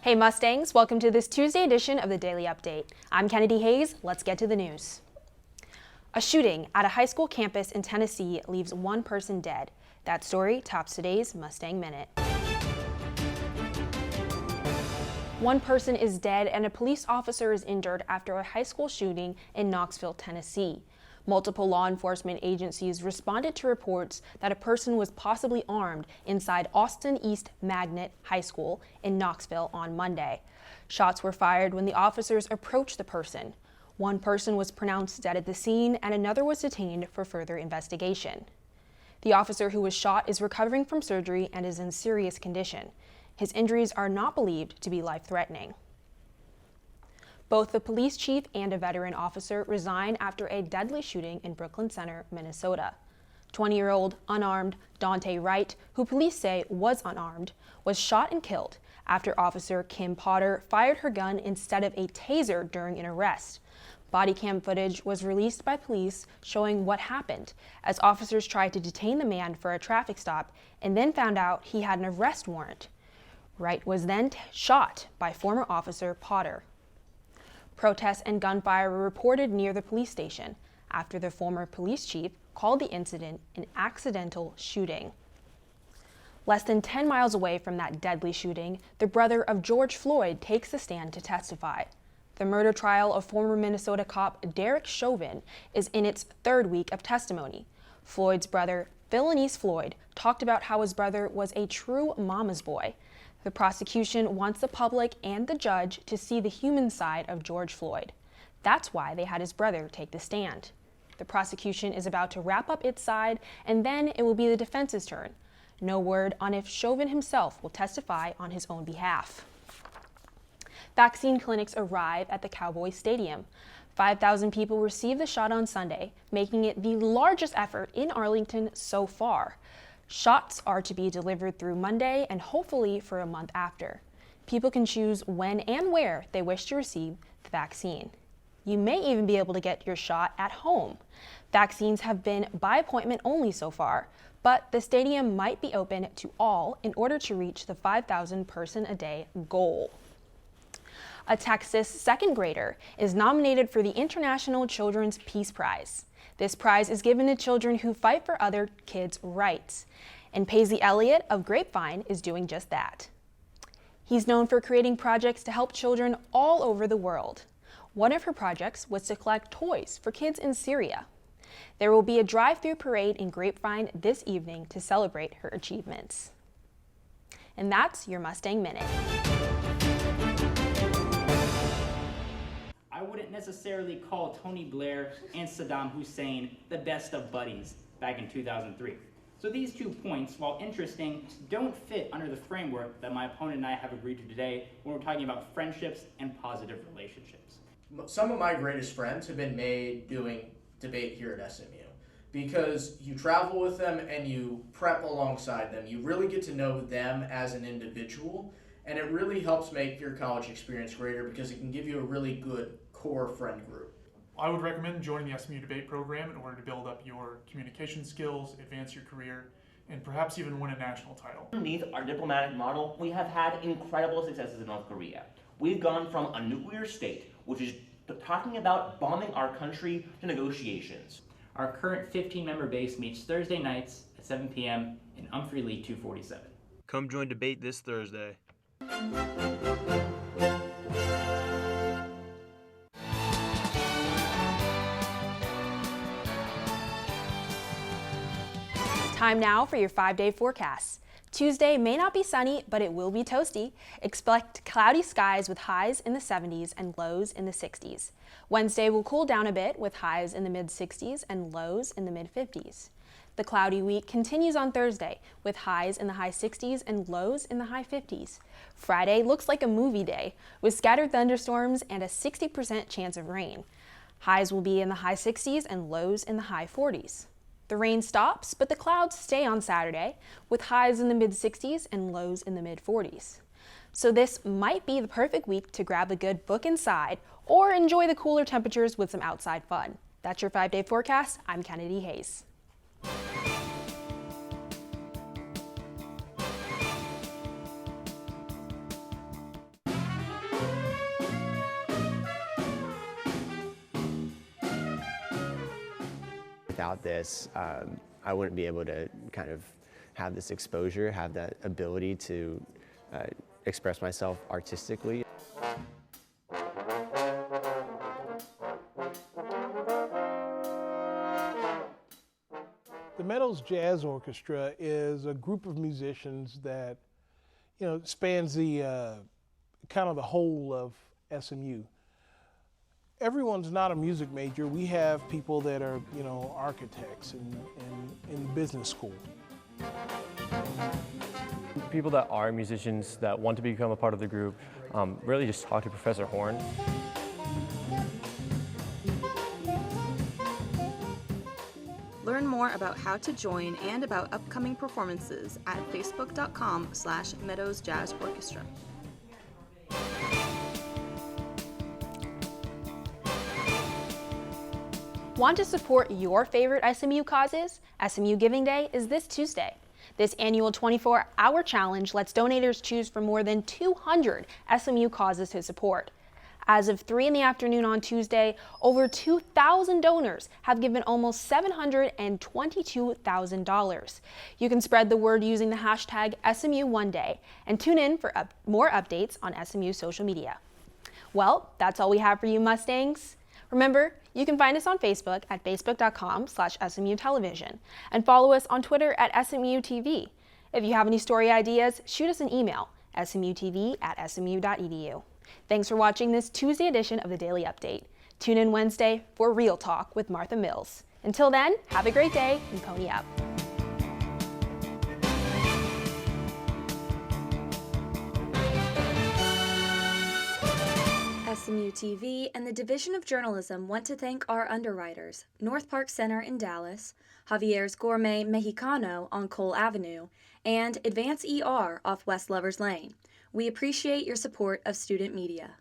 Hey Mustangs, welcome to this Tuesday edition of the Daily Update. I'm Kennedy Hayes. Let's get to the news. A shooting at a high school campus in Tennessee leaves one person dead. That story tops today's Mustang Minute. One person is dead and a police officer is injured after a high school shooting in Knoxville, Tennessee. Multiple law enforcement agencies responded to reports that a person was possibly armed inside Austin East Magnet High School in Knoxville on Monday. Shots were fired when the officers approached the person. One person was pronounced dead at the scene and another was detained for further investigation. The officer who was shot is recovering from surgery and is in serious condition. His injuries are not believed to be life-threatening. Both the police chief and a veteran officer resign after a deadly shooting in Brooklyn Center, Minnesota. 20-year-old unarmed Dante Wright, who police say was unarmed, was shot and killed after Officer Kim Potter fired her gun instead of a taser during an arrest. Body cam footage was released by police showing what happened as officers tried to detain the man for a traffic stop and then found out he had an arrest warrant. Wright was then shot by former officer Potter. Protests and gunfire were reported near the police station after the former police chief called the incident an accidental shooting. Less than 10 miles away from that deadly shooting, the brother of George Floyd takes the stand to testify. The murder trial of former Minnesota cop Derek Chauvin is in its third week of testimony. Floyd's brother, Philonise Floyd, talked about how his brother was a true mama's boy. The prosecution wants the public and the judge to see the human side of George Floyd. That's why they had his brother take the stand. The prosecution is about to wrap up its side, and then it will be the defense's turn. No word on if Chauvin himself will testify on his own behalf. Vaccine clinics arrive at the Cowboys Stadium. 5,000 people received the shot on Sunday, making it the largest effort in Arlington so far. Shots are to be delivered through Monday and hopefully for a month after. People can choose when and where they wish to receive the vaccine. You may even be able to get your shot at home. Vaccines have been by appointment only so far, but the stadium might be open to all in order to reach the 5,000 person a day goal. A Texas second grader is nominated for the International Children's Peace Prize. This prize is given to children who fight for other kids' rights, and Paisley Elliott of Grapevine is doing just that. He's known for creating projects to help children all over the world. One of her projects was to collect toys for kids in Syria. There will be a drive-through parade in Grapevine this evening to celebrate her achievements. And that's your Mustang Minute. I wouldn't necessarily call Tony Blair and Saddam Hussein the best of buddies back in 2003. So these 2 points, while interesting, don't fit under the framework that my opponent and I have agreed to today when we're talking about friendships and positive relationships. Some of my greatest friends have been made doing debate here at SMU because you travel with them and you prep alongside them. You really get to know them as an individual, and it really helps make your college experience greater because it can give you a really good core friend group. I would recommend joining the SMU debate program in order to build up your communication skills, advance your career, and perhaps even win a national title. Underneath our diplomatic model, we have had incredible successes in North Korea. We've gone from a nuclear state, which is talking about bombing our country, to negotiations. Our current 15-member base meets Thursday nights at 7 p.m. in Humphrey Lee 247. Come join debate this Thursday. Time now for your 5-day forecast. Tuesday may not be sunny, but it will be toasty. Expect cloudy skies with highs in the 70s and lows in the 60s. Wednesday will cool down a bit with highs in the mid-60s and lows in the mid-50s. The cloudy week continues on Thursday with highs in the high 60s and lows in the high 50s. Friday looks like a movie day with scattered thunderstorms and a 60% chance of rain. Highs will be in the high 60s and lows in the high 40s. The rain stops, but the clouds stay on Saturday, with highs in the mid-60s and lows in the mid-40s. So this might be the perfect week to grab a good book inside or enjoy the cooler temperatures with some outside fun. That's your 5-day forecast. I'm Kennedy Hayes. without this, I wouldn't be able to kind of have this exposure, have that ability to express myself artistically. The Meadows Jazz Orchestra is a group of musicians that, spans the kind of the whole of SMU. Everyone's not a music major. We have people that are, architects and in business school. People that are musicians that want to become a part of the group, really just talk to Professor Horn. Learn more about how to join and about upcoming performances at facebook.com/Meadows Jazz Orchestra. Want to support your favorite SMU causes? SMU Giving Day is this Tuesday. This annual 24-hour challenge lets donators choose from more than 200 SMU causes to support. As of 3 p.m. on Tuesday, over 2,000 donors have given almost $722,000. You can spread the word using the hashtag SMU1Day and tune in for more updates on SMU social media. Well, that's all we have for you, Mustangs. Remember, you can find us on Facebook at facebook.com/SMU Television and follow us on Twitter at SMU-TV. If you have any story ideas, shoot us an email, smutv@smu.edu. Thanks for watching this Tuesday edition of the Daily Update. Tune in Wednesday for Real Talk with Martha Mills. Until then, have a great day and pony up. SMU-TV and the Division of Journalism want to thank our underwriters, North Park Center in Dallas, Javier's Gourmet Mexicano on Cole Avenue, and Advance ER off West Lovers Lane. We appreciate your support of student media.